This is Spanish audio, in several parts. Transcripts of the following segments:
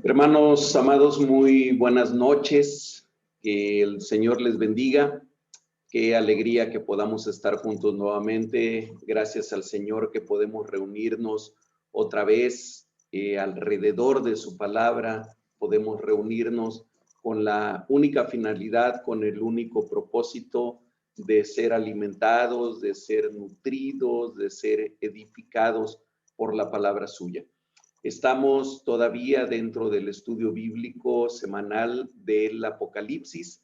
Hermanos amados, muy buenas noches. Que el Señor les bendiga. Qué alegría que podamos estar juntos nuevamente. Gracias al Señor que podemos reunirnos otra vez alrededor de su palabra. Podemos reunirnos con la única finalidad, con el único propósito de ser alimentados, de ser nutridos, de ser edificados por la palabra suya. Estamos todavía dentro del estudio bíblico semanal del Apocalipsis,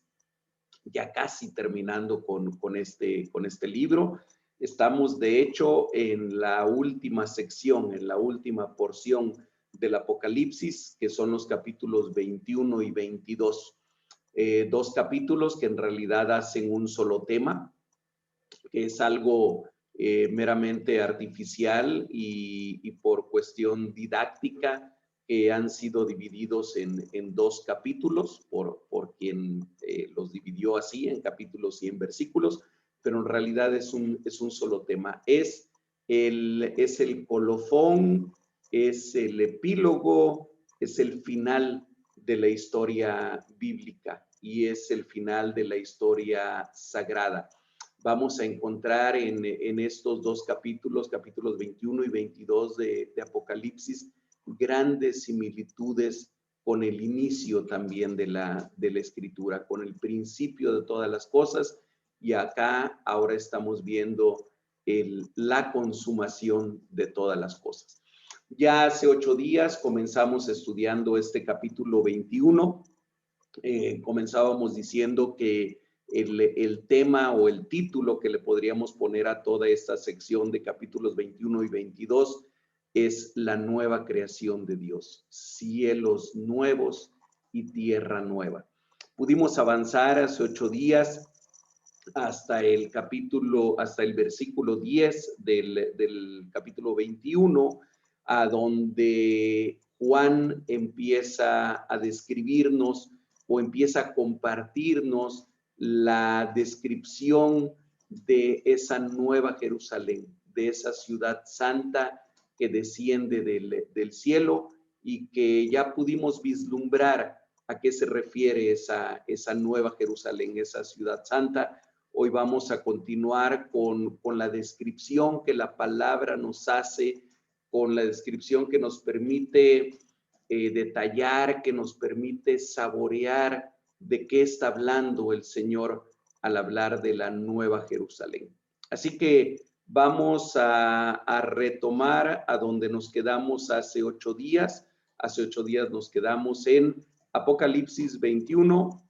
ya casi terminando con este libro. Estamos de hecho en la última sección, en la última porción del Apocalipsis, que son los capítulos 21 y 22. Dos capítulos que en realidad hacen un solo tema, que es algo meramente artificial y por cuestión didáctica, que han sido divididos en dos capítulos por quien los dividió así, en capítulos y en versículos, pero en realidad es un solo tema. Es el colofón, es el epílogo, es el final de la historia bíblica y es el final de la historia sagrada. Vamos a encontrar en estos dos capítulos 21 y 22 de Apocalipsis, grandes similitudes con el inicio también de la escritura, con el principio de todas las cosas, y acá ahora estamos viendo la consumación de todas las cosas. Ya hace 8 días comenzamos estudiando este capítulo 21. Comenzábamos diciendo que el tema o el título que le podríamos poner a toda esta sección de capítulos 21 y 22 es la nueva creación de Dios, cielos nuevos y tierra nueva. Pudimos avanzar hace 8 días hasta el versículo 10 del capítulo 21, a donde Juan empieza a describirnos o empieza a compartirnos la descripción de esa nueva Jerusalén, de esa ciudad santa que desciende del cielo, y que ya pudimos vislumbrar a qué se refiere esa nueva Jerusalén, esa ciudad santa. Hoy vamos a continuar con la descripción que la palabra nos hace, con la descripción que nos permite detallar, que nos permite saborear de qué está hablando el Señor al hablar de la nueva Jerusalén. Así que vamos a retomar a donde nos quedamos hace 8 días. Hace 8 días nos quedamos en Apocalipsis 21,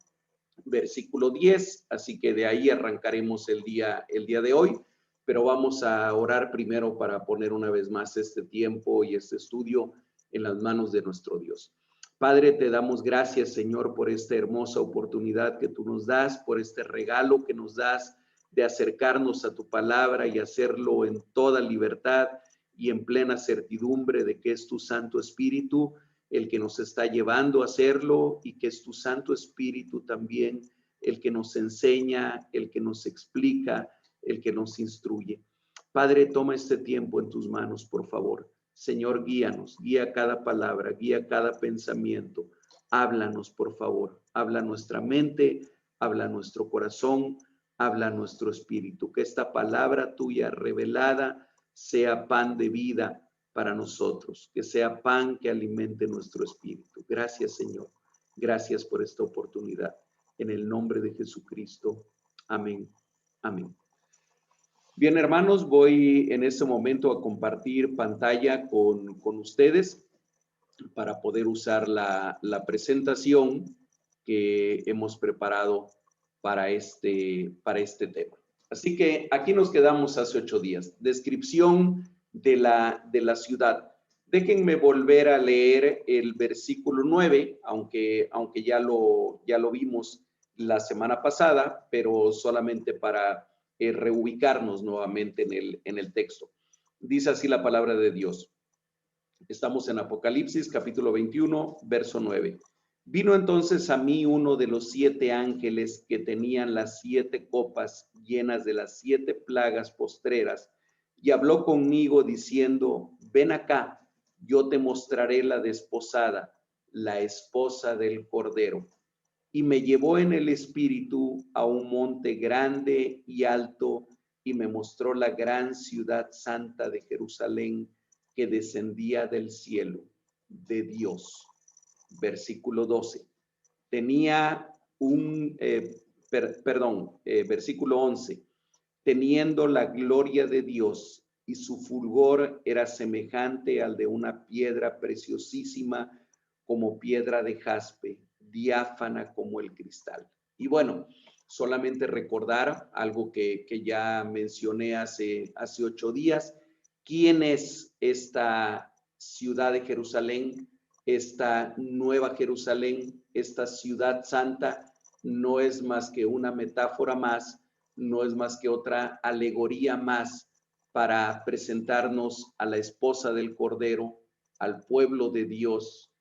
versículo 10, así que de ahí arrancaremos el día de hoy, pero vamos a orar primero para poner una vez más este tiempo y este estudio en las manos de nuestro Dios. Padre, te damos gracias, Señor, por esta hermosa oportunidad que tú nos das, por este regalo que nos das de acercarnos a tu palabra y hacerlo en toda libertad y en plena certidumbre de que es tu Santo Espíritu el que nos está llevando a hacerlo, y que es tu Santo Espíritu también el que nos enseña, el que nos explica, el que nos instruye. Padre, toma este tiempo en tus manos, por favor. Señor, guíanos, guía cada palabra, guía cada pensamiento. Háblanos, por favor. Habla nuestra mente, habla nuestro corazón, habla nuestro espíritu. Que esta palabra tuya revelada sea pan de vida para nosotros, que sea pan que alimente nuestro espíritu. Gracias, Señor. Gracias por esta oportunidad. En el nombre de Jesucristo. Amén. Amén. Bien, hermanos, voy en este momento a compartir pantalla con ustedes para poder usar la presentación que hemos preparado para este tema. Así que aquí nos quedamos hace 8 días. Descripción de la ciudad. Déjenme volver a leer el versículo 9, aunque ya lo vimos la semana pasada, pero solamente para reubicarnos nuevamente en el texto. Dice así la palabra de Dios. Estamos en Apocalipsis, capítulo 21, verso 9. Vino entonces a mí uno de los 7 ángeles que tenían las 7 copas llenas de las 7 plagas postreras, y habló conmigo diciendo: ven acá, yo te mostraré la desposada, la esposa del Cordero. Y me llevó en el espíritu a un monte grande y alto, y me mostró la gran ciudad santa de Jerusalén, que descendía del cielo de Dios. Versículo 12. Tenía versículo 11. Teniendo la gloria de Dios, y su fulgor era semejante al de una piedra preciosísima, como piedra de jaspe, diáfana como el cristal. Y bueno, solamente recordar algo que ya mencioné hace 8 días. ¿Quién es esta ciudad de Jerusalén? Esta nueva Jerusalén, esta ciudad santa, no es más que una metáfora más, no es más que otra alegoría más para presentarnos a la esposa del Cordero, al pueblo de Dios,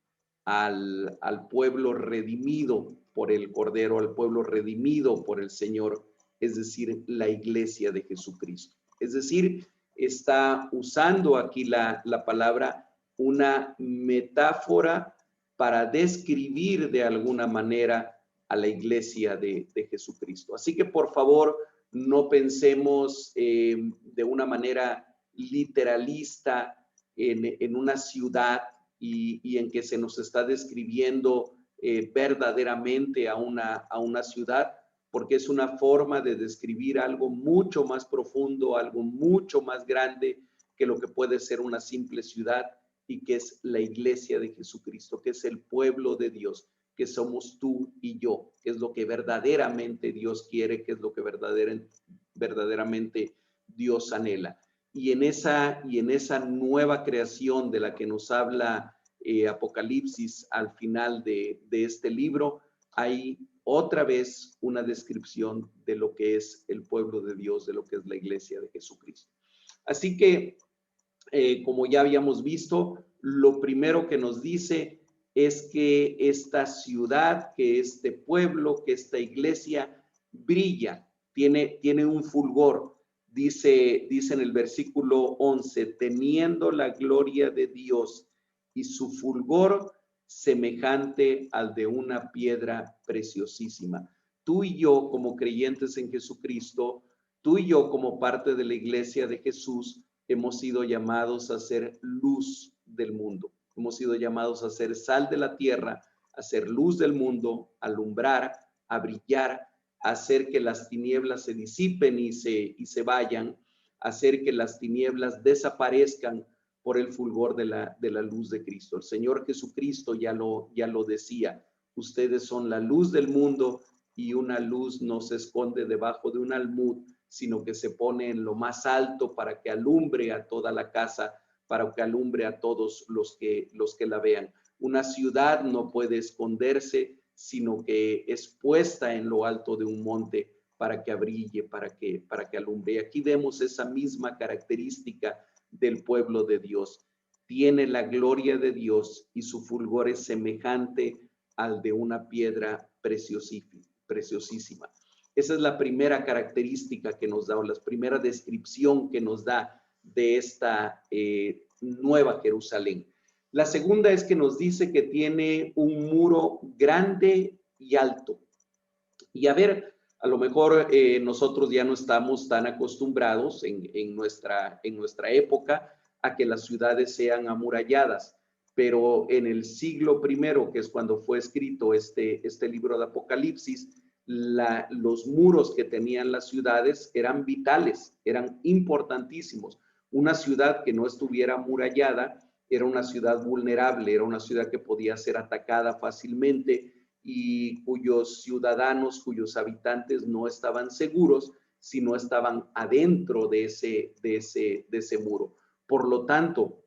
al pueblo redimido por el Cordero, al pueblo redimido por el Señor, es decir, la iglesia de Jesucristo. Es decir, está usando aquí la palabra, una metáfora para describir de alguna manera a la iglesia de Jesucristo. Así que por favor, no pensemos de una manera literalista en una ciudad y en que se nos está describiendo verdaderamente a una ciudad, porque es una forma de describir algo mucho más profundo, algo mucho más grande que lo que puede ser una simple ciudad, y que es la iglesia de Jesucristo, que es el pueblo de Dios, que somos tú y yo, que es lo que verdaderamente Dios quiere, que es lo que verdaderamente Dios anhela. Y en esa nueva creación de la que nos habla Apocalipsis al final de este libro, hay otra vez una descripción de lo que es el pueblo de Dios, de lo que es la iglesia de Jesucristo. Así que, como ya habíamos visto, lo primero que nos dice es que esta ciudad, que este pueblo, que esta iglesia brilla, tiene un fulgor. Dice en el versículo 11, teniendo la gloria de Dios y su fulgor semejante al de una piedra preciosísima. Tú y yo, como creyentes en Jesucristo, tú y yo, como parte de la iglesia de Jesús, hemos sido llamados a ser luz del mundo. Hemos sido llamados a ser sal de la tierra, a ser luz del mundo, a alumbrar, a brillar, a hacer que las tinieblas se disipen y se vayan, a hacer que las tinieblas desaparezcan por el fulgor de la luz de Cristo. El Señor Jesucristo ya lo decía: ustedes son la luz del mundo, y una luz no se esconde debajo de un almud, sino que se pone en lo más alto para que alumbre a toda la casa, para que alumbre a todos los que la vean. Una ciudad no puede esconderse, sino que es puesta en lo alto de un monte para que brille, para que alumbre. Aquí vemos esa misma característica del pueblo de Dios. Tiene la gloria de Dios y su fulgor es semejante al de una piedra preciosísima. Esa es la primera característica que nos da, o la primera descripción que nos da de esta nueva Jerusalén. La segunda es que nos dice que tiene un muro grande y alto. Y a ver, a lo mejor nosotros ya no estamos tan acostumbrados en nuestra época a que las ciudades sean amuralladas, pero en el siglo I, que es cuando fue escrito este libro de Apocalipsis, los muros que tenían las ciudades eran vitales, eran importantísimos. Una ciudad que no estuviera amurallada era una ciudad vulnerable, era una ciudad que podía ser atacada fácilmente y cuyos ciudadanos, cuyos habitantes no estaban seguros si no estaban adentro de ese muro. Por lo tanto,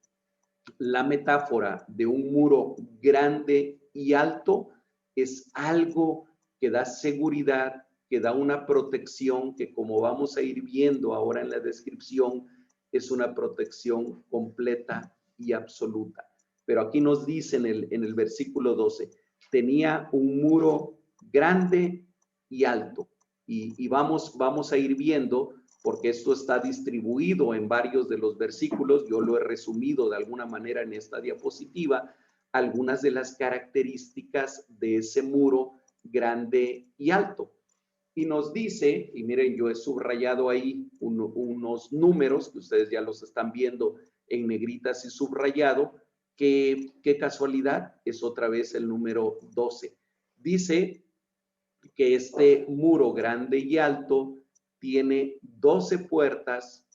la metáfora de un muro grande y alto es algo que da seguridad, que da una protección, que, como vamos a ir viendo ahora en la descripción, es una protección completa y absoluta. Pero aquí nos dice en el versículo 12, tenía un muro grande y alto. Y vamos a ir viendo, porque esto está distribuido en varios de los versículos. Yo lo he resumido de alguna manera en esta diapositiva. algunas de las características de ese muro grande y alto. Y nos dice, y miren, yo he subrayado ahí unos números que ustedes ya los están viendo en negritas y subrayado, que qué casualidad, es otra vez el número 12. Dice que este muro grande y alto tiene 12 puertas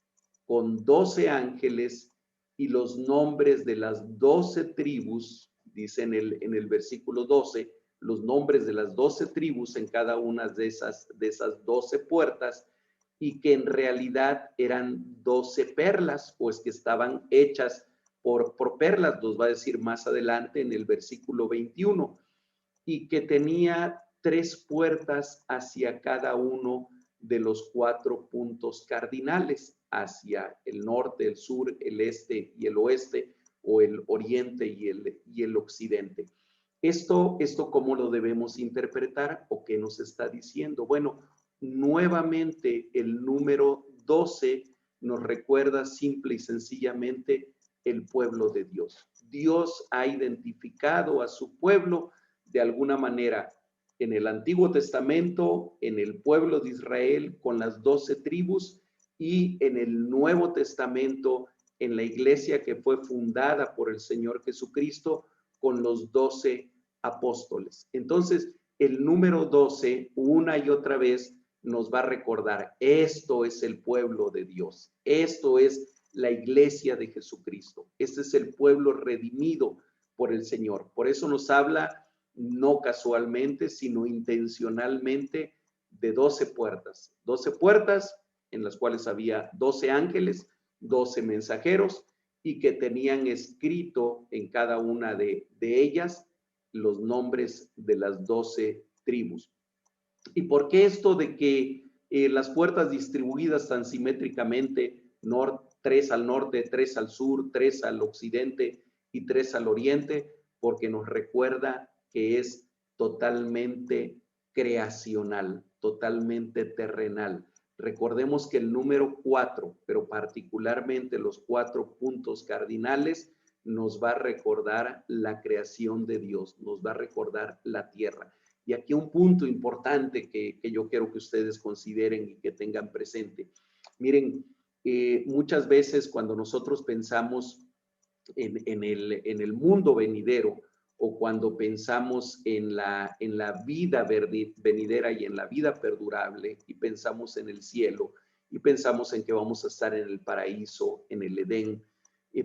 con 12 ángeles y los nombres de las 12 tribus, dice en el versículo 12, los nombres de las 12 tribus en cada una de esas 12 puertas, y que en realidad eran 12 perlas, pues que estaban hechas por perlas, nos va a decir más adelante en el versículo 21, y que tenía 3 puertas hacia cada uno de los 4 puntos cardinales, hacia el norte, el sur, el este y el oeste, o el oriente y el occidente. Esto ¿cómo lo debemos interpretar o qué nos está diciendo? Bueno, nuevamente el número 12 nos recuerda simple y sencillamente el pueblo de Dios. Dios ha identificado a su pueblo de alguna manera en el Antiguo Testamento, en el pueblo de Israel con las 12 tribus, y en el Nuevo Testamento en la iglesia que fue fundada por el Señor Jesucristo con los 12 apóstoles. Entonces, el número 12 una y otra vez nos va a recordar, esto es el pueblo de Dios, esto es la iglesia de Jesucristo, este es el pueblo redimido por el Señor. Por eso nos habla no casualmente, sino intencionalmente de 12 puertas. 12 puertas en las cuales había 12 ángeles, 12 mensajeros, y que tenían escrito en cada una de ellas los nombres de las 12 tribus. ¿Y por qué esto de que las puertas distribuidas tan simétricamente, 3 al norte, 3 al sur, 3 al occidente y 3 al oriente? Porque nos recuerda que es totalmente creacional, totalmente terrenal. Recordemos que el número 4, pero particularmente los 4 puntos cardinales, nos va a recordar la creación de Dios, nos va a recordar la tierra. Y aquí un punto importante que yo quiero que ustedes consideren y que tengan presente. Miren, muchas veces cuando nosotros pensamos en el mundo venidero, o cuando pensamos en la vida venidera y en la vida perdurable, y pensamos en el cielo, y pensamos en que vamos a estar en el paraíso, en el Edén,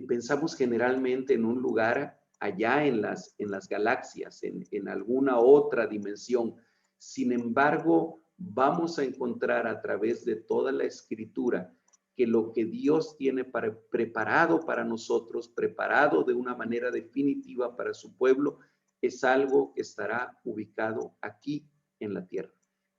pensamos generalmente en un lugar allá en las galaxias, en alguna otra dimensión. Sin embargo, vamos a encontrar a través de toda la escritura que lo que Dios tiene preparado para nosotros, preparado de una manera definitiva para su pueblo, es algo que estará ubicado aquí en la tierra,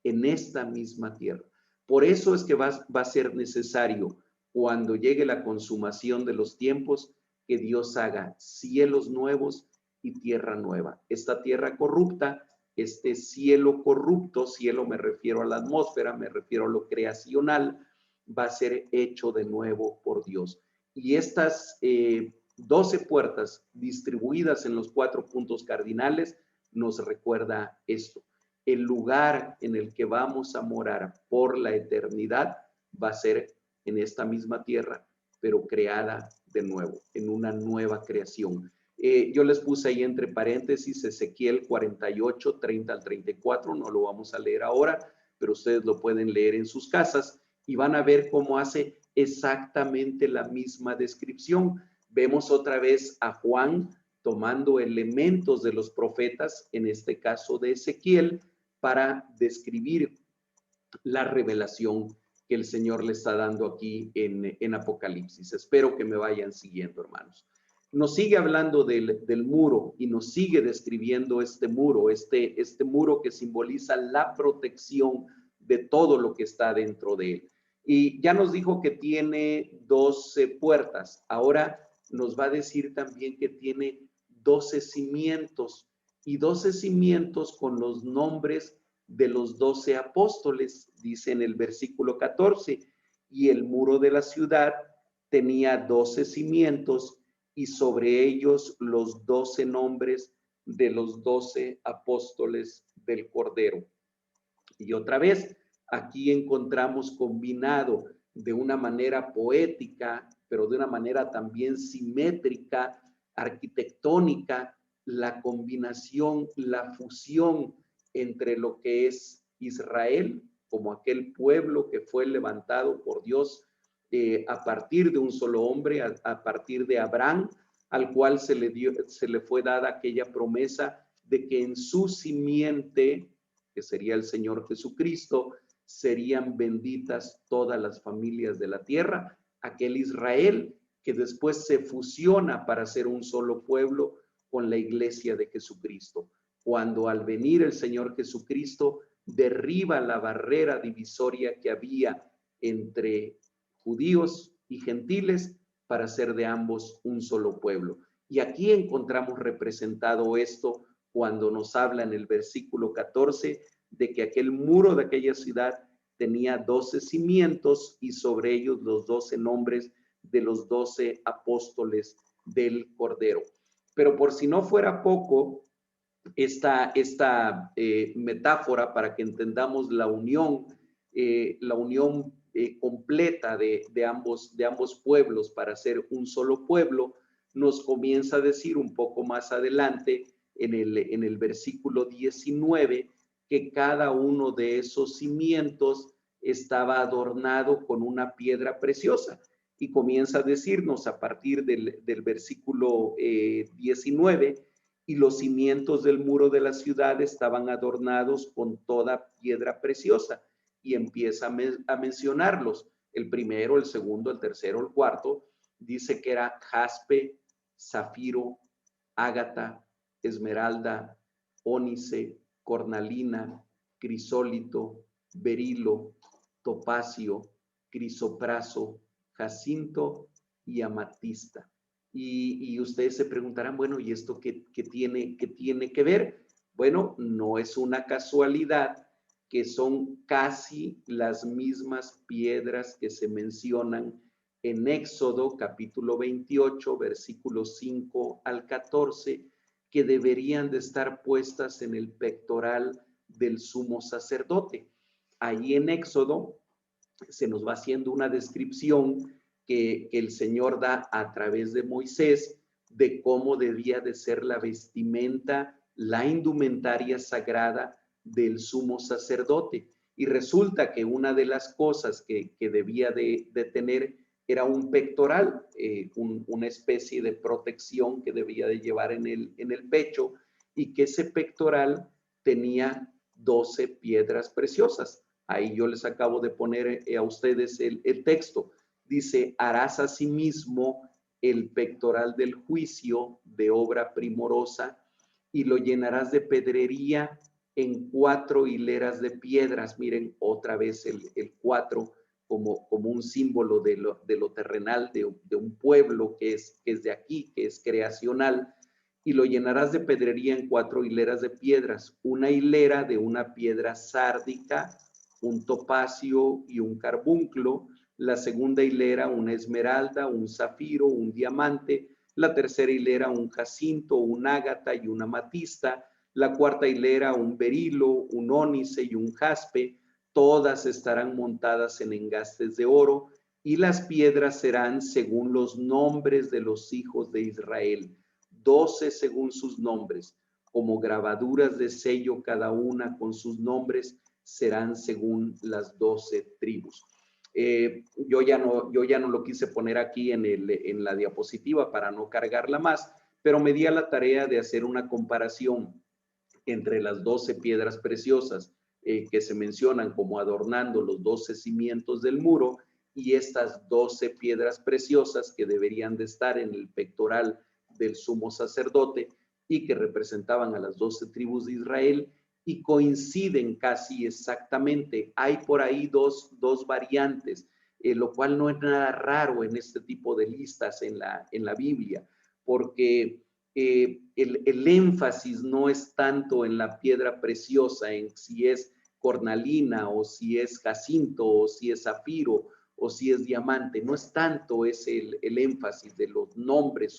en esta misma tierra. Por eso es que va a ser necesario, cuando llegue la consumación de los tiempos, que Dios haga cielos nuevos y tierra nueva. Esta tierra corrupta, este cielo corrupto, cielo me refiero a la atmósfera, me refiero a lo creacional, va a ser hecho de nuevo por Dios. Y estas 12 puertas distribuidas en los 4 puntos cardinales nos recuerda esto. El lugar en el que vamos a morar por la eternidad va a ser en esta misma tierra, pero creada de nuevo, en una nueva creación. Yo les puse ahí entre paréntesis Ezequiel 48, 30 al 34, no lo vamos a leer ahora, pero ustedes lo pueden leer en sus casas y van a ver cómo hace exactamente la misma descripción. Vemos otra vez a Juan tomando elementos de los profetas, en este caso de Ezequiel, para describir la revelación que el Señor le está dando aquí en Apocalipsis. Espero que me vayan siguiendo, hermanos. Nos sigue hablando del muro y nos sigue describiendo este muro que simboliza la protección de todo lo que está dentro de él. Y ya nos dijo que tiene 12 puertas. Ahora nos va a decir también que tiene 12 cimientos, y 12 cimientos con los nombres de los 12 apóstoles, dice en el versículo 14, y el muro de la ciudad tenía 12 cimientos, y sobre ellos los 12 nombres de los 12 apóstoles del Cordero. Y otra vez, aquí encontramos combinado de una manera poética, pero de una manera también simétrica, arquitectónica, la combinación, la fusión entre lo que es Israel, como aquel pueblo que fue levantado por Dios a partir de un solo hombre, a partir de Abraham, al cual se le fue dada aquella promesa de que en su simiente, que sería el Señor Jesucristo, serían benditas todas las familias de la tierra, aquel Israel que después se fusiona para ser un solo pueblo con la iglesia de Jesucristo. Cuando al venir el Señor Jesucristo derriba la barrera divisoria que había entre judíos y gentiles para ser de ambos un solo pueblo. Y aquí encontramos representado esto cuando nos habla en el versículo 14 de que aquel muro de aquella ciudad tenía 12 cimientos y sobre ellos los 12 nombres de los 12 apóstoles del Cordero. Pero por si no fuera poco, esta metáfora para que entendamos la unión completa de ambos pueblos para ser un solo pueblo, nos comienza a decir un poco más adelante en el versículo 19 que cada uno de esos cimientos estaba adornado con una piedra preciosa. Y comienza a decirnos a partir del versículo 19, y los cimientos del muro de la ciudad estaban adornados con toda piedra preciosa. Y empieza a mencionarlos. El primero, el segundo, el tercero, el cuarto. Dice que era jaspe, zafiro, ágata, esmeralda, ónice, cornalina, crisólito, berilo, topacio, crisopraso, jacinto y amatista. Y ustedes se preguntarán, bueno, ¿y esto qué tiene que ver? Bueno, no es una casualidad que son casi las mismas piedras que se mencionan en Éxodo capítulo 28, versículos 5 al 14, que deberían de estar puestas en el pectoral del sumo sacerdote. Ahí en Éxodo se nos va haciendo una descripción que el Señor da a través de Moisés de cómo debía de ser la vestimenta, la indumentaria sagrada del sumo sacerdote. Y resulta que una de las cosas que debía de tener era un pectoral, una especie de protección que debía de llevar en el pecho, y que ese pectoral tenía 12 piedras preciosas. Ahí yo les acabo de poner a ustedes el texto. Dice, harás asimismo el pectoral del juicio de obra primorosa y lo llenarás de pedrería en 4 hileras de piedras. Miren otra vez el 4 como un símbolo de lo terrenal, de un pueblo que es de aquí, que es creacional. Y lo llenarás de pedrería en 4 hileras de piedras, una hilera de una piedra sárdica, un topacio y un carbunclo, la segunda hilera una esmeralda, un zafiro, un diamante, la tercera hilera un jacinto, un ágata y una amatista, la cuarta hilera un berilo, un ónice y un jaspe. Todas estarán montadas en engastes de oro, y las piedras serán según los nombres de los hijos de Israel, 12 según sus nombres, como grabaduras de sello cada una con sus nombres, serán según las 12 tribus. Yo ya no lo quise poner aquí en la diapositiva para no cargarla más, pero me di a la tarea de hacer una comparación entre las 12 piedras preciosas que se mencionan como adornando los 12 cimientos del muro, y estas 12 piedras preciosas que deberían de estar en el pectoral del sumo sacerdote y que representaban a las 12 tribus de Israel, y coinciden casi exactamente. Hay por ahí dos variantes, lo cual no es nada raro en este tipo de listas en la Biblia, porque el énfasis no es tanto en la piedra preciosa, en si es cornalina o si es jacinto o si es zafiro o si es diamante. No es tanto el énfasis de los nombres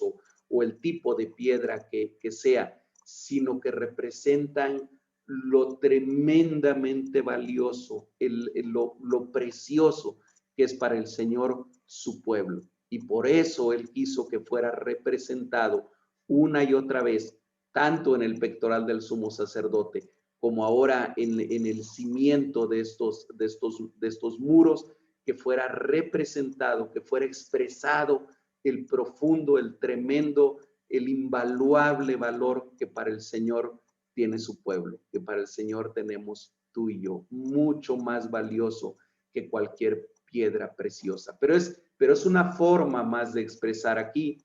o el tipo de piedra que sea, sino que representan lo tremendamente valioso, lo precioso que es para el Señor su pueblo. Y por eso Él quiso que fuera representado una y otra vez, tanto en el pectoral del sumo sacerdote, como ahora en el cimiento de estos muros, que fuera representado, que fuera expresado el profundo, el tremendo, el invaluable valor que para el Señor tiene su pueblo, que para el Señor tenemos tú y yo, mucho más valioso que cualquier piedra preciosa. Pero es una forma más de expresar aquí.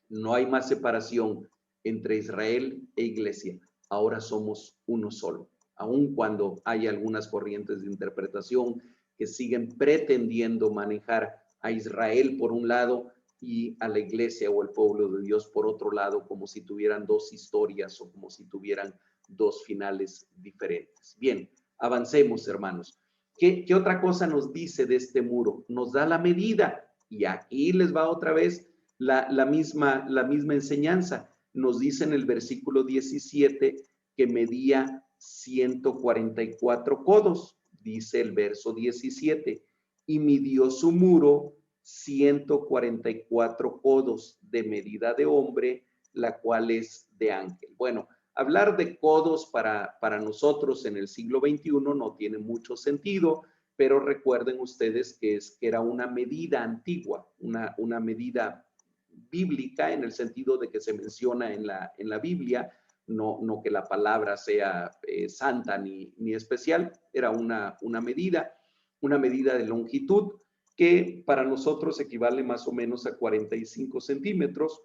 No hay más separación entre Israel e iglesia. Ahora somos uno solo. Aun cuando hay algunas corrientes de interpretación que siguen pretendiendo manejar a Israel por un lado y a la iglesia o el pueblo de Dios por otro lado, como si tuvieran dos historias o como si tuvieran dos finales diferentes. Bien, avancemos, hermanos. ¿Qué otra cosa nos dice de este muro? Nos da la medida, y aquí les va otra vez la misma enseñanza. Nos dice en el versículo 17 que medía 144 codos, dice el verso 17, y midió su muro 144 codos de medida de hombre, la cual es de ángel. Bueno, hablar de codos para nosotros en el siglo XXI no tiene mucho sentido, pero recuerden ustedes que era una medida antigua, una medida bíblica en el sentido de que se menciona en la Biblia, no que la palabra sea santa ni especial, era una medida de longitud que para nosotros equivale más o menos a 45 centímetros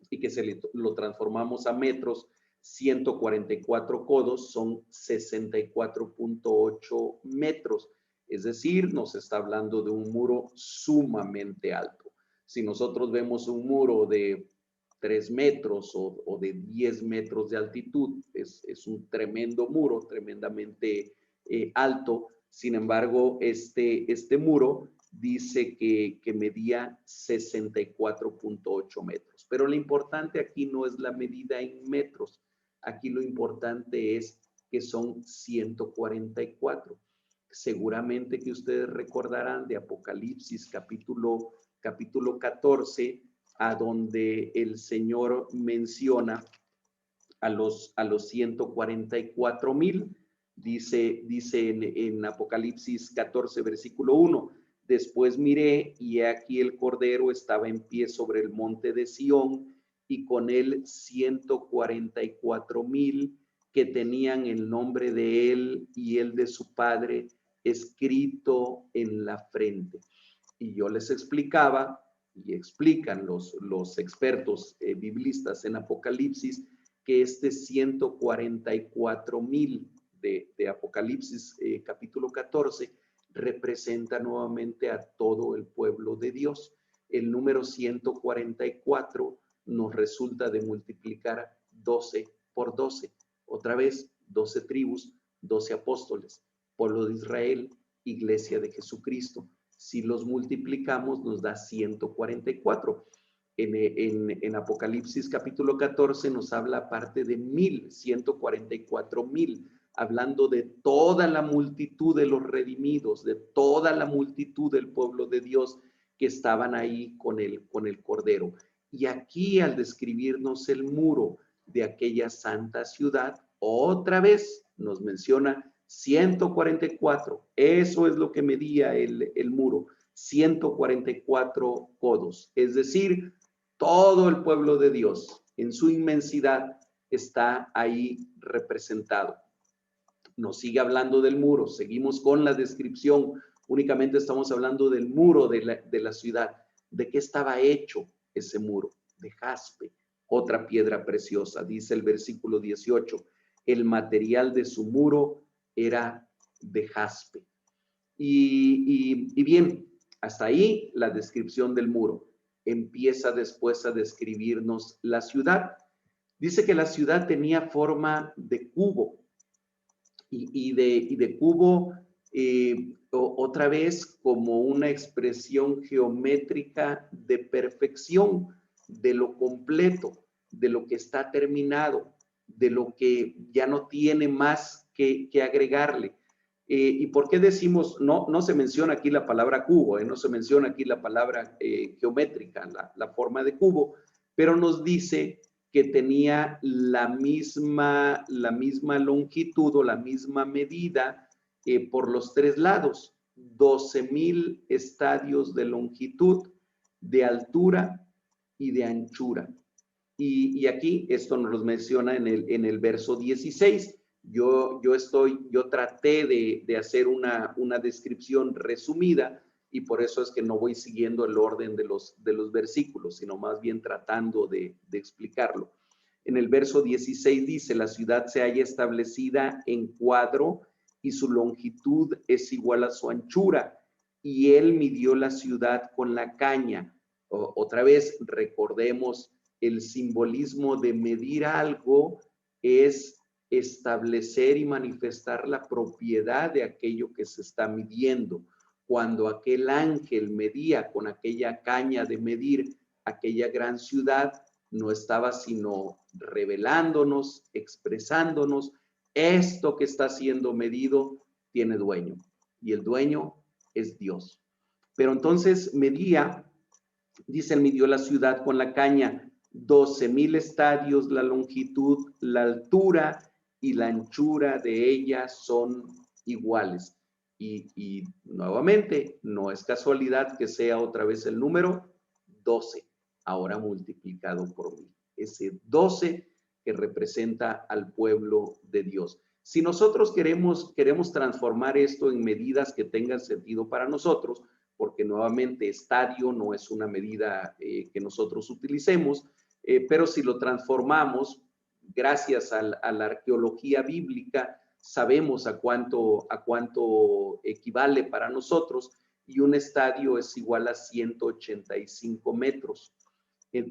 y que lo transformamos a metros, 144 codos son 64.8 metros. Es decir, nos está hablando de un muro sumamente alto. Si nosotros vemos un muro de 3 metros o de 10 metros de altitud, es un tremendo muro, tremendamente alto. Sin embargo, este muro dice que medía 64.8 metros. Pero lo importante aquí no es la medida en metros. Aquí lo importante es que son 144. Seguramente que ustedes recordarán de Apocalipsis capítulo 14, a donde el Señor menciona a los 144,000. Dice en Apocalipsis 14, versículo 1, después miré y he aquí el Cordero estaba en pie sobre el monte de Sión y con él 144,000 que tenían el nombre de él y el de su padre escrito en la frente. Y yo les explicaba, y explican los expertos biblistas en Apocalipsis, que este 144,000 de Apocalipsis capítulo 14 representa nuevamente a todo el pueblo de Dios. El número 144 nos resulta de multiplicar 12 por 12. Otra vez, 12 tribus, 12 apóstoles, pueblo de Israel, iglesia de Jesucristo. Si los multiplicamos nos da 144. En Apocalipsis capítulo 14 nos habla aparte de 144,000, hablando de toda la multitud de los redimidos, de toda la multitud del pueblo de Dios que estaban ahí con el Cordero. Y aquí al describirnos el muro de aquella santa ciudad, otra vez nos menciona 144, eso es lo que medía el muro, 144 codos, es decir, todo el pueblo de Dios en su inmensidad está ahí representado. Nos sigue hablando del muro, seguimos con la descripción, únicamente estamos hablando del muro de la ciudad. ¿De qué estaba hecho ese muro? De jaspe, otra piedra preciosa, dice el versículo 18, el material de su muro era de jaspe. Y bien, hasta ahí la descripción del muro. Empieza después a describirnos la ciudad. Dice que la ciudad tenía forma de cubo y de cubo otra vez como una expresión geométrica de perfección. de lo completo, de lo que está terminado, de lo que ya no tiene más que agregarle. ¿Y por qué decimos, no se menciona aquí la palabra cubo, no se menciona aquí la palabra geométrica, la forma de cubo, pero nos dice que tenía la misma longitud o la misma medida por los tres lados, 12,000 estadios de longitud, de altura y de anchura. Y aquí esto nos lo menciona en el verso 16. Yo traté de hacer una descripción resumida y por eso es que no voy siguiendo el orden de los versículos, sino más bien tratando de explicarlo. En el verso 16 dice, la ciudad se halla establecida en cuadro y su longitud es igual a su anchura. Y él midió la ciudad con la caña. Otra vez, recordemos, el simbolismo de medir algo es establecer y manifestar la propiedad de aquello que se está midiendo. Cuando aquel ángel medía con aquella caña de medir aquella gran ciudad, no estaba sino revelándonos, expresándonos, esto que está siendo medido tiene dueño y el dueño es Dios. Pero entonces medía, dice, él midió la ciudad con la caña, 12,000 estadios, la longitud, la altura y la anchura de ella son iguales. Y nuevamente, no es casualidad que sea otra vez el número 12, ahora multiplicado por 1000. Ese 12 que representa al pueblo de Dios. Si nosotros queremos transformar esto en medidas que tengan sentido para nosotros, porque nuevamente estadio no es una medida que nosotros utilicemos, pero si lo transformamos, gracias a la arqueología bíblica, sabemos a cuánto equivale para nosotros, y un estadio es igual a 185 metros.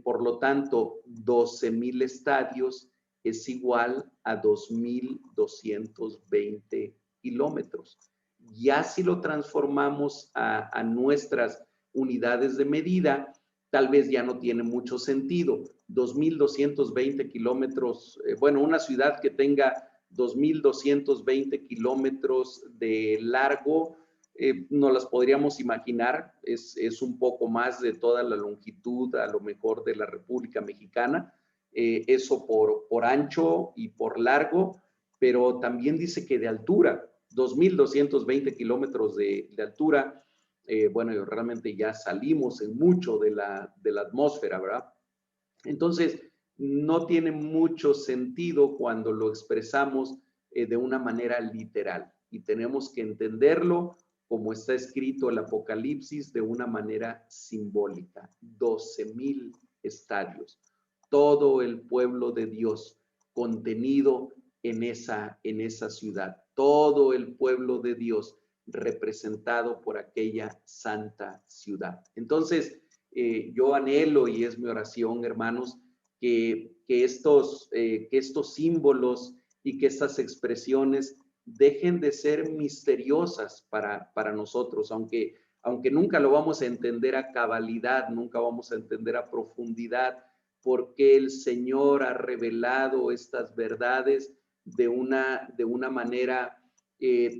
Por lo tanto, 12,000 estadios es igual a 2,220 kilómetros. Ya si lo transformamos a nuestras unidades de medida, tal vez ya no tiene mucho sentido. 2,220 kilómetros, bueno, una ciudad que tenga 2,220 kilómetros de largo, no las podríamos imaginar, es un poco más de toda la longitud, a lo mejor, de la República Mexicana, eso por ancho y por largo, pero también dice que de altura, 2,220 kilómetros de altura, bueno, realmente ya salimos en mucho de la atmósfera, ¿verdad? Entonces, no tiene mucho sentido cuando lo expresamos de una manera literal, y tenemos que entenderlo como está escrito el Apocalipsis, de una manera simbólica. 12,000 estadios, todo el pueblo de Dios contenido en esa ciudad, todo el pueblo de Dios representado por aquella santa ciudad. Entonces, yo anhelo, y es mi oración, hermanos, que estos símbolos y que estas expresiones dejen de ser misteriosas para nosotros, aunque nunca lo vamos a entender a cabalidad, nunca vamos a entender a profundidad, porque el Señor ha revelado estas verdades de una manera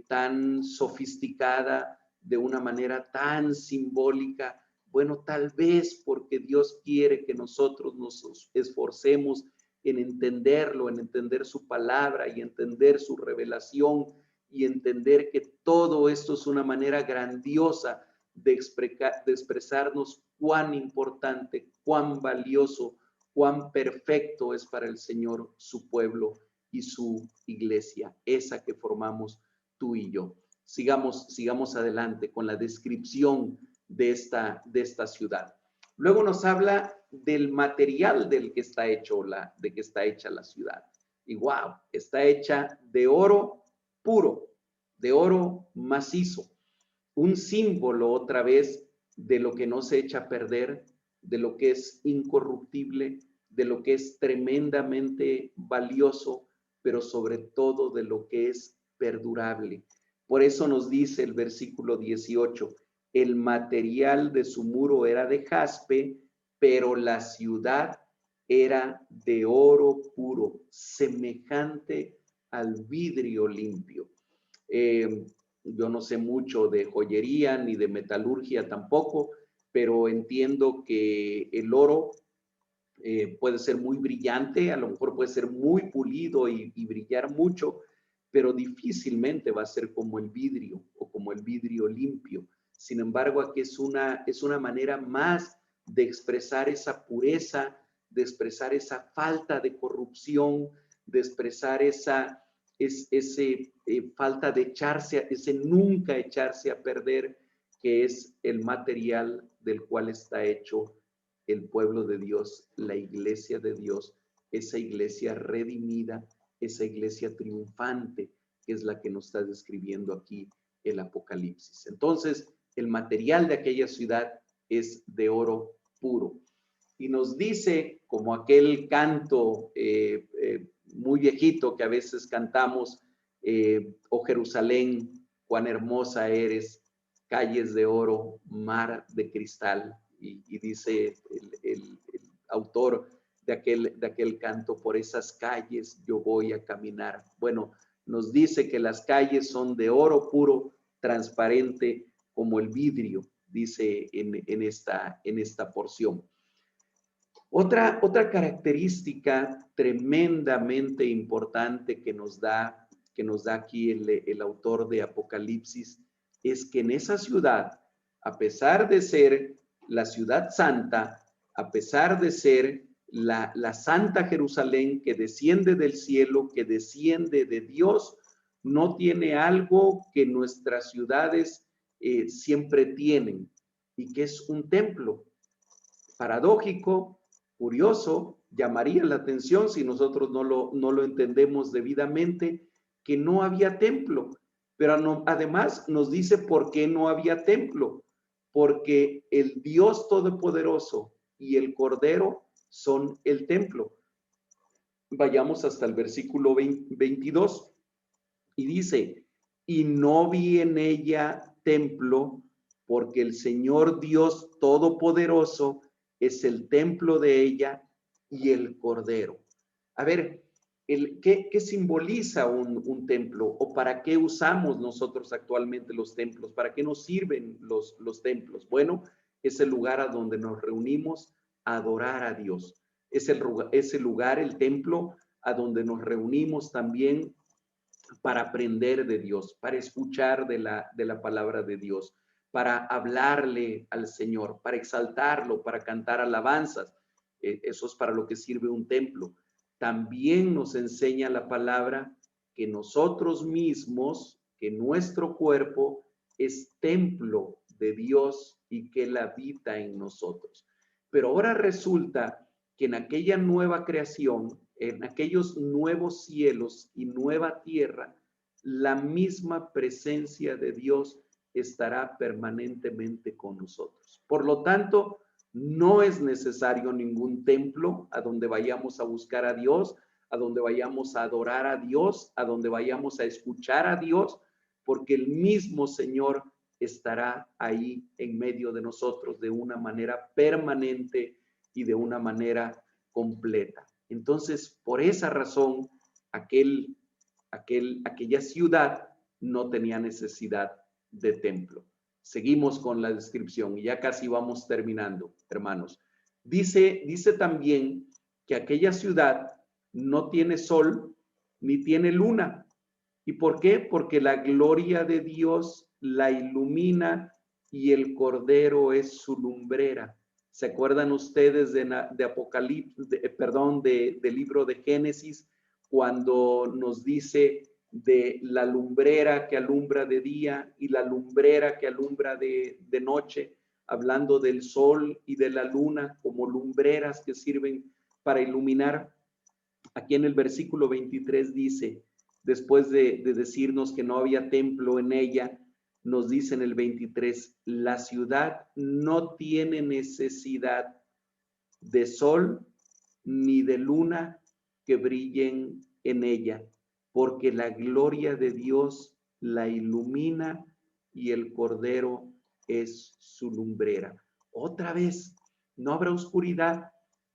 tan sofisticada, de una manera tan simbólica. Bueno, tal vez porque Dios quiere que nosotros nos esforcemos en entenderlo, en entender su palabra y entender su revelación, y entender que todo esto es una manera grandiosa de expresarnos cuán importante, cuán valioso, cuán perfecto es para el Señor su pueblo y su iglesia, esa que formamos tú y yo. Sigamos adelante con la descripción de esta ciudad. Luego nos habla del material del que está hecho de que está hecha la ciudad. Y wow, está hecha de oro puro, de oro macizo. Un símbolo otra vez de lo que no se echa a perder, de lo que es incorruptible, de lo que es tremendamente valioso, pero sobre todo de lo que es perdurable. Por eso nos dice el versículo 18, el material de su muro era de jaspe, pero la ciudad era de oro puro, semejante al vidrio limpio. Yo no sé mucho de joyería ni de metalurgia tampoco, pero entiendo que el oro puede ser muy brillante, a lo mejor puede ser muy pulido y brillar mucho, pero difícilmente va a ser como el vidrio o como el vidrio limpio. Sin embargo, aquí es una manera más de expresar esa pureza, de expresar esa falta de corrupción, de expresar esa falta de echarse, ese nunca echarse a perder, que es el material del cual está hecho el pueblo de Dios, la iglesia de Dios, esa iglesia redimida, esa iglesia triunfante, que es la que nos está describiendo aquí el Apocalipsis. Entonces, el material de aquella ciudad es de oro puro. Y nos dice, como aquel canto muy viejito que a veces cantamos, oh Jerusalén, cuán hermosa eres, calles de oro, mar de cristal. Y dice el autor de aquel canto, por esas calles yo voy a caminar. Bueno, nos dice que las calles son de oro puro, transparente como el vidrio, dice en esta porción. Otra característica tremendamente importante que nos da aquí el autor de Apocalipsis es que en esa ciudad, a pesar de ser la ciudad santa, a pesar de ser la santa Jerusalén que desciende del cielo, que desciende de Dios, no tiene algo que nuestras ciudades siempre tienen, y que es un templo. Paradójico, curioso, llamaría la atención si nosotros no lo entendemos debidamente, que no había templo. Pero no, además nos dice por qué no había templo. Porque el Dios Todopoderoso y el Cordero son el templo. Vayamos hasta el versículo 22 y dice, y no vi en ella templo, porque el Señor Dios Todopoderoso es el templo de ella y el Cordero. A ver, ¿qué simboliza un templo? ¿O para qué usamos nosotros actualmente los templos? ¿Para qué nos sirven los templos? Bueno, es el lugar a donde nos reunimos a adorar a Dios. Es el lugar, el templo, a donde nos reunimos también para aprender de Dios, para escuchar de la palabra de Dios, para hablarle al Señor, para exaltarlo, para cantar alabanzas. Eso es para lo que sirve un templo. También nos enseña la palabra que nosotros mismos, que nuestro cuerpo es templo de Dios y que Él habita en nosotros. Pero ahora resulta que en aquella nueva creación, en aquellos nuevos cielos y nueva tierra, la misma presencia de Dios estará permanentemente con nosotros. Por lo tanto, no es necesario ningún templo a donde vayamos a buscar a Dios, a donde vayamos a adorar a Dios, a donde vayamos a escuchar a Dios, porque el mismo Señor estará ahí en medio de nosotros de una manera permanente y de una manera completa. Entonces, por esa razón, aquella ciudad no tenía necesidad de templo. Seguimos con la descripción y ya casi vamos terminando, hermanos. Dice también que aquella ciudad no tiene sol ni tiene luna. ¿Y por qué? Porque la gloria de Dios la ilumina y el Cordero es su lumbrera. ¿Se acuerdan ustedes de Apocalipsis, del libro de Génesis, cuando nos dice de la lumbrera que alumbra de día y la lumbrera que alumbra de noche, hablando del sol y de la luna como lumbreras que sirven para iluminar? Aquí en el versículo 23 dice, después de decirnos que no había templo en ella, nos dice en el 23, la ciudad no tiene necesidad de sol ni de luna que brillen en ella, porque la gloria de Dios la ilumina y el Cordero es su lumbrera. Otra vez no habrá oscuridad,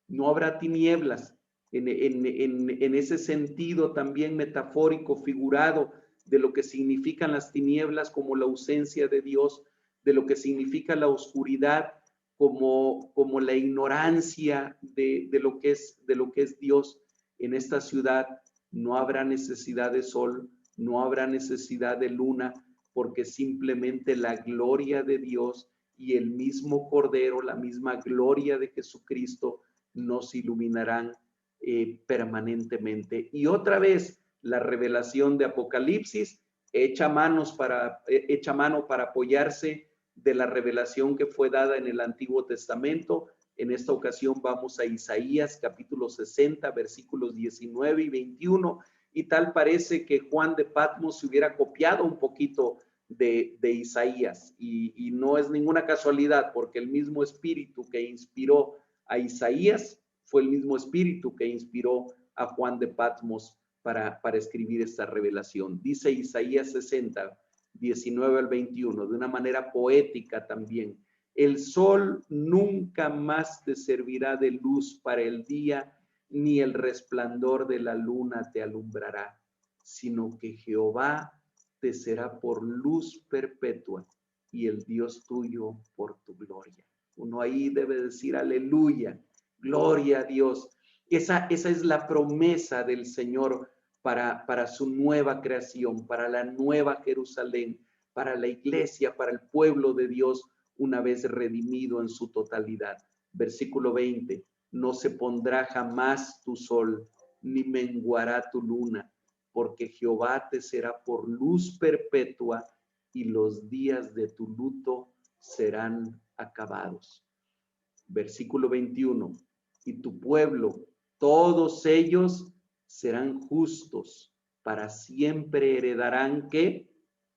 no habrá tinieblas. En ese sentido también metafórico, figurado, de lo que significan las tinieblas como la ausencia de Dios, de lo que significa la oscuridad como la ignorancia de lo que es Dios. En esta ciudad no habrá necesidad de sol, no habrá necesidad de luna, porque simplemente la gloria de Dios y el mismo Cordero, la misma gloria de Jesucristo nos iluminarán permanentemente. Y otra vez, la revelación de Apocalipsis echa mano para apoyarse de la revelación que fue dada en el Antiguo Testamento. En esta ocasión vamos a Isaías capítulo 60, versículos 19 y 21, y tal parece que Juan de Patmos se hubiera copiado un poquito de Isaías, y no es ninguna casualidad, porque el mismo espíritu que inspiró a Isaías fue el mismo espíritu que inspiró a Juan de Patmos para escribir esta revelación. Dice Isaías 60, 19 al 21, de una manera poética también: el sol nunca más te servirá de luz para el día, ni el resplandor de la luna te alumbrará, sino que Jehová te será por luz perpetua y el Dios tuyo por tu gloria. Uno ahí debe decir aleluya, gloria a Dios. Esa es la promesa del Señor para su nueva creación, para la nueva Jerusalén, para la iglesia, para el pueblo de Dios, una vez redimido en su totalidad. Versículo 20, no se pondrá jamás tu sol, ni menguará tu luna, porque Jehová te será por luz perpetua y los días de tu luto serán acabados. Versículo 21, y tu pueblo, todos ellos serán justos, para siempre heredarán ¿qué?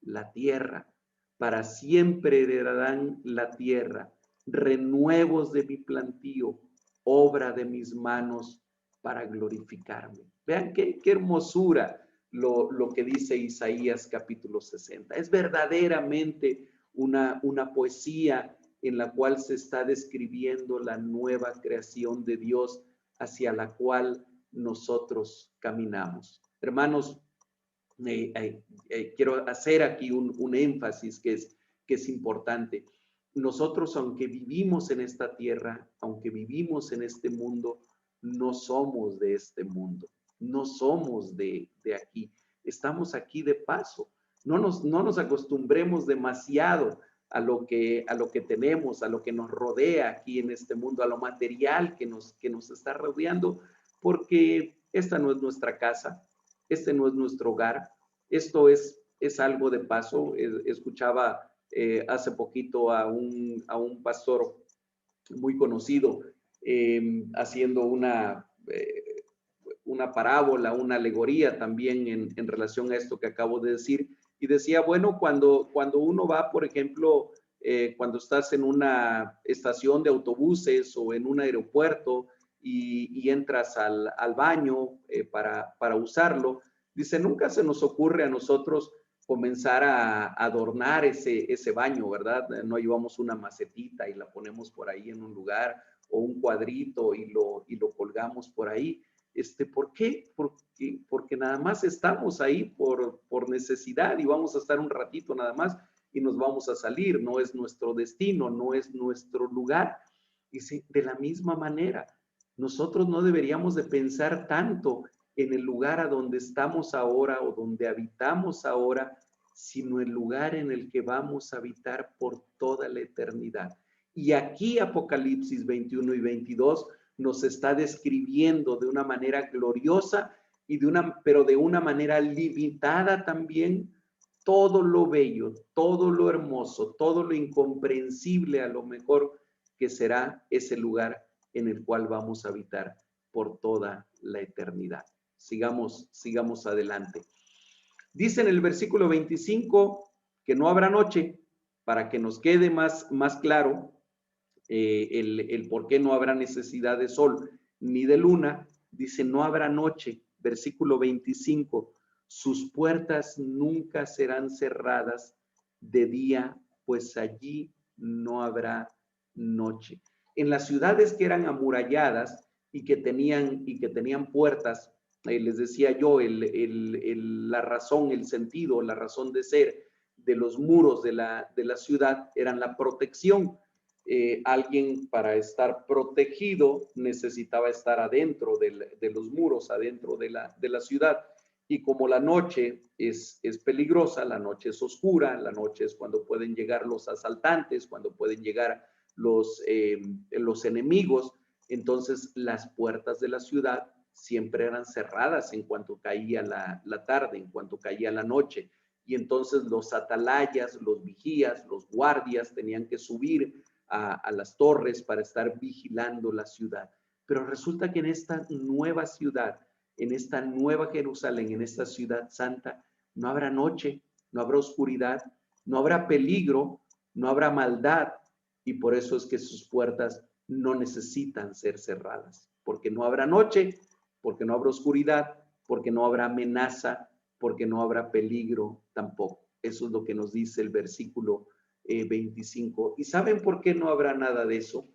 La tierra, para siempre heredarán la tierra, renuevos de mi plantío, obra de mis manos para glorificarme. Vean qué hermosura lo que dice Isaías capítulo 60. Es verdaderamente una poesía en la cual se está describiendo la nueva creación de Dios hacia la cual nosotros caminamos. Hermanos, quiero hacer aquí un énfasis que es importante. Nosotros, aunque vivimos en esta tierra, aunque vivimos en este mundo, no somos de este mundo, no somos de aquí. Estamos aquí de paso. No nos acostumbremos demasiado a lo que tenemos, a lo que nos rodea aquí en este mundo, a lo material que nos está rodeando, porque esta no es nuestra casa, este no es nuestro hogar, esto es algo de paso. Escuchaba hace poquito a un pastor muy conocido haciendo una parábola, una alegoría también en relación a esto que acabo de decir, y decía, bueno, cuando uno va, por ejemplo, cuando estás en una estación de autobuses o en un aeropuerto y entras al baño para usarlo, dice, nunca se nos ocurre a nosotros comenzar a adornar ese baño, ¿verdad? No llevamos una macetita y la ponemos por ahí en un lugar, o un cuadrito y lo colgamos por ahí. ¿Por qué? Porque nada más estamos ahí por necesidad y vamos a estar un ratito nada más y nos vamos a salir. No es nuestro destino, no es nuestro lugar. Y sí, de la misma manera, nosotros no deberíamos de pensar tanto en el lugar a donde estamos ahora o donde habitamos ahora, sino el lugar en el que vamos a habitar por toda la eternidad. Y aquí Apocalipsis 21 y 22 nos está describiendo de una manera gloriosa pero de una manera limitada también, todo lo bello, todo lo hermoso, todo lo incomprensible a lo mejor que será ese lugar en el cual vamos a habitar por toda la eternidad. Sigamos adelante. Dice en el versículo 25 que no habrá noche, para que nos quede más claro el por qué no habrá necesidad de sol ni de luna. Dice, no habrá noche. Versículo 25, sus puertas nunca serán cerradas de día, pues allí no habrá noche. En las ciudades que eran amuralladas y que tenían puertas, les decía yo, la razón, el sentido, la razón de ser de los muros de la ciudad eran la protección. Alguien para estar protegido necesitaba estar adentro de los muros, adentro de la ciudad. Y como la noche es peligrosa, la noche es oscura, la noche es cuando pueden llegar los asaltantes, cuando pueden llegar los enemigos, entonces las puertas de la ciudad siempre eran cerradas en cuanto caía la tarde, en cuanto caía la noche. Y entonces los atalayas, los vigías, los guardias tenían que subir a las torres para estar vigilando la ciudad. Pero resulta que en esta nueva ciudad, en esta nueva Jerusalén, en esta ciudad santa, no habrá noche, no habrá oscuridad, no habrá peligro, no habrá maldad, y por eso es que sus puertas no necesitan ser cerradas, porque no habrá noche, porque no habrá oscuridad, porque no habrá amenaza, porque no habrá peligro tampoco. Eso es lo que nos dice el versículo 25. ¿Y saben por qué no habrá nada de eso?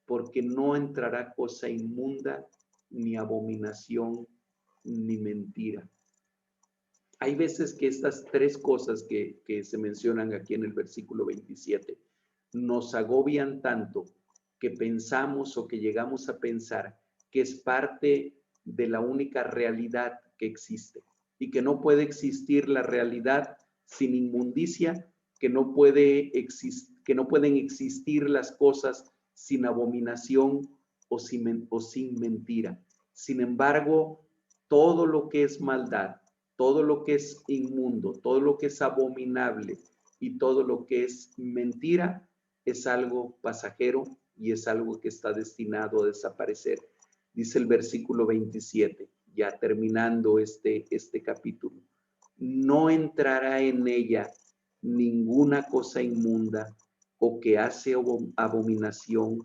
Porque no entrará cosa inmunda, ni abominación, ni mentira. Hay veces que estas tres cosas que se mencionan aquí en el versículo 27 nos agobian tanto que pensamos o que llegamos a pensar que es parte de la única realidad que existe y que no puede existir la realidad sin inmundicia, que no pueden existir las cosas sin abominación o sin mentira. Sin embargo, todo lo que es maldad, todo lo que es inmundo, todo lo que es abominable y todo lo que es mentira es algo pasajero y es algo que está destinado a desaparecer. Dice el versículo 27, ya terminando este capítulo, no entrará en ella ninguna cosa inmunda o que hace abominación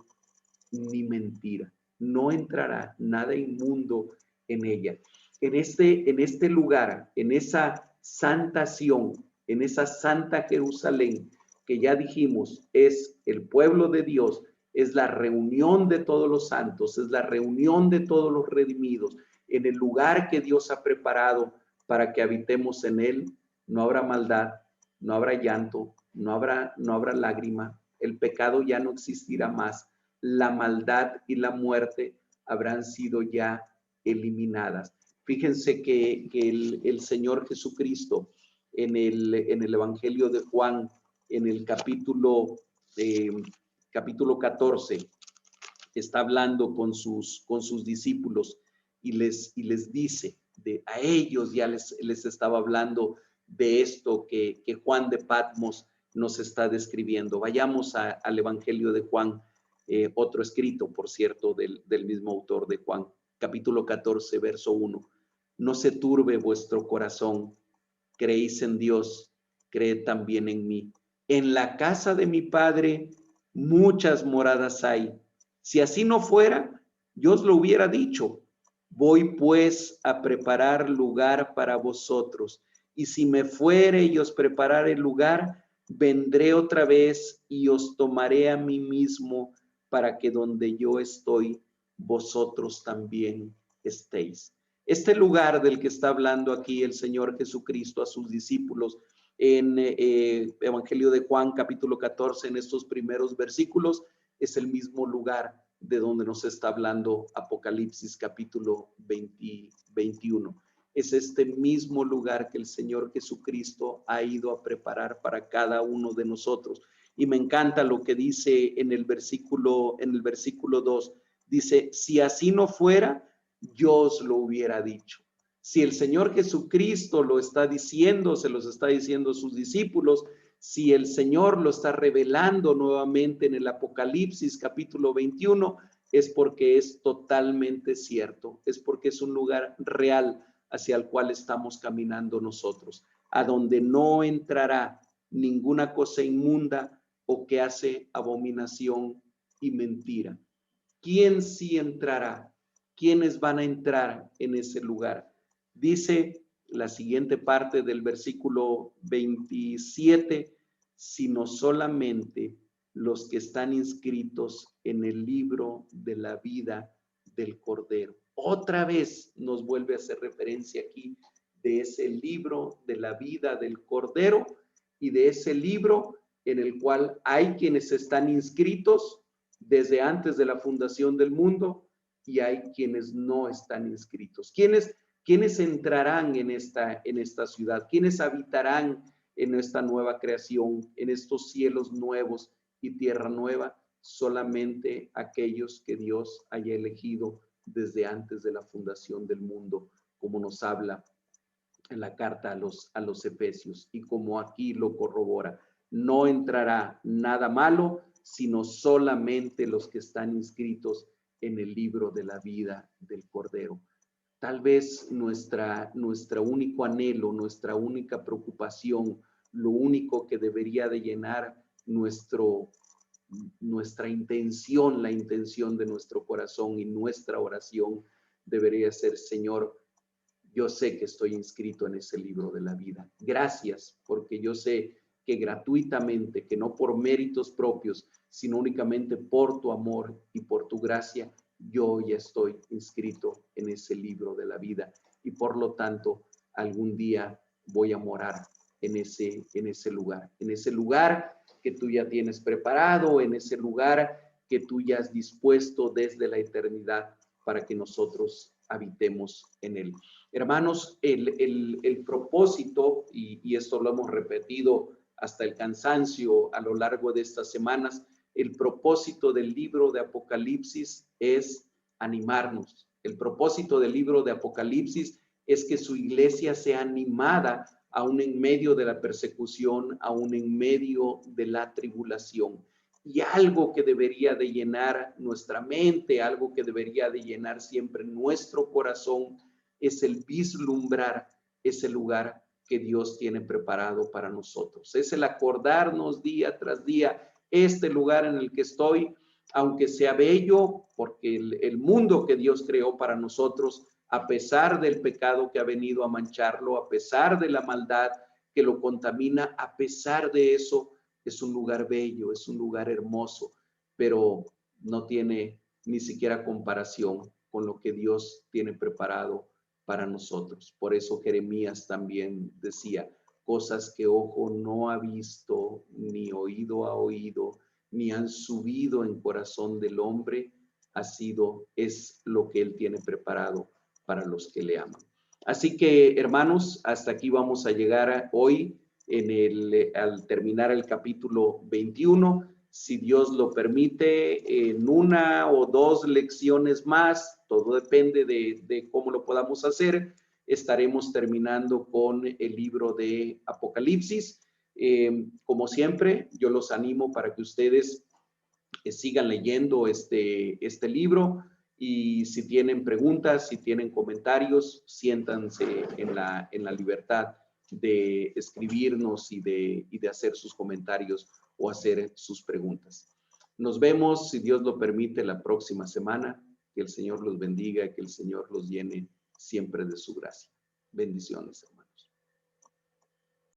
ni mentira. No entrará nada inmundo en ella. En este lugar, en esa santa Sión, en esa santa Jerusalén, que ya dijimos es el pueblo de Dios, es la reunión de todos los santos, es la reunión de todos los redimidos, en el lugar que Dios ha preparado para que habitemos en él, no habrá maldad, no habrá llanto, no habrá lágrima, el pecado ya no existirá más, la maldad y la muerte habrán sido ya eliminadas. Fíjense que el Señor Jesucristo en el Evangelio de Juan, en el capítulo 14, está hablando con sus discípulos y les dice, a ellos ya les estaba hablando de esto que Juan de Patmos nos está describiendo. Vayamos al Evangelio de Juan, otro escrito, por cierto, del mismo autor de Juan, capítulo 14, verso 1. No se turbe vuestro corazón, creéis en Dios, creed también en mí. En la casa de mi Padre muchas moradas hay. Si así no fuera, yo os lo hubiera dicho. Voy pues a preparar lugar para vosotros. Y si me fuere y os preparare lugar, vendré otra vez y os tomaré a mí mismo, para que donde yo estoy, vosotros también estéis. Este lugar del que está hablando aquí el Señor Jesucristo a sus discípulos en Evangelio de Juan capítulo 14, en estos primeros versículos, es el mismo lugar de donde nos está hablando Apocalipsis capítulo 21. Es este mismo lugar que el Señor Jesucristo ha ido a preparar para cada uno de nosotros. Y me encanta lo que dice en el versículo 2. Dice, si así no fuera, yo os lo hubiera dicho. Si el Señor Jesucristo lo está diciendo, se los está diciendo a sus discípulos, si el Señor lo está revelando nuevamente en el Apocalipsis capítulo 21, es porque es totalmente cierto, es porque es un lugar real hacia el cual estamos caminando nosotros, a donde no entrará ninguna cosa inmunda o que hace abominación y mentira. ¿Quién sí entrará? ¿Quiénes van a entrar en ese lugar? Dice la siguiente parte del versículo 27, sino solamente los que están inscritos en el libro de la vida del Cordero. Otra vez nos vuelve a hacer referencia aquí de ese libro de la vida del Cordero y de ese libro en el cual hay quienes están inscritos desde antes de la fundación del mundo y hay quienes no están inscritos. ¿Quiénes entrarán en esta ciudad? ¿Quiénes habitarán en esta nueva creación, en estos cielos nuevos y tierra nueva? Solamente aquellos que Dios haya elegido desde antes de la fundación del mundo, como nos habla en la carta a los Efesios y como aquí lo corrobora. No entrará nada malo, sino solamente los que están inscritos en el libro de la vida del Cordero. Tal vez nuestro único anhelo, nuestra única preocupación, lo único que debería de llenar nuestra intención, la intención de nuestro corazón y nuestra oración debería ser: Señor, yo sé que estoy inscrito en ese libro de la vida. Gracias, porque yo sé que gratuitamente, que no por méritos propios, sino únicamente por tu amor y por tu gracia, yo ya estoy inscrito en ese libro de la vida y por lo tanto algún día voy a morar en ese lugar que tú ya tienes preparado, en ese lugar que tú ya has dispuesto desde la eternidad para que nosotros habitemos en él. Hermanos, el propósito, y esto lo hemos repetido hasta el cansancio a lo largo de estas semanas, el propósito del libro de Apocalipsis es animarnos. El propósito del libro de Apocalipsis es que su iglesia sea animada aún en medio de la persecución, aún en medio de la tribulación. Y algo que debería de llenar nuestra mente, algo que debería de llenar siempre nuestro corazón, es el vislumbrar ese lugar que Dios tiene preparado para nosotros. Es el acordarnos día tras día, este lugar en el que estoy, aunque sea bello, porque el mundo que Dios creó para nosotros, a pesar del pecado que ha venido a mancharlo, a pesar de la maldad que lo contamina, a pesar de eso, es un lugar bello, es un lugar hermoso, pero no tiene ni siquiera comparación con lo que Dios tiene preparado para nosotros. Por eso Jeremías también decía: cosas que ojo no ha visto, ni oído ha oído, ni han subido en corazón del hombre, es lo que él tiene preparado para los que le aman. Así que, hermanos, hasta aquí vamos a llegar hoy al terminar el capítulo 21. Si Dios lo permite, en una o dos lecciones más, todo depende de cómo lo podamos hacer, estaremos terminando con el libro de Apocalipsis. Como siempre, yo los animo para que ustedes sigan leyendo este libro, y si tienen preguntas, si tienen comentarios, siéntanse en la libertad de escribirnos y de hacer sus comentarios o hacer sus preguntas. Nos vemos, si Dios lo permite, la próxima semana. Que el Señor los bendiga, que el Señor los llene siempre de su gracia. Bendiciones.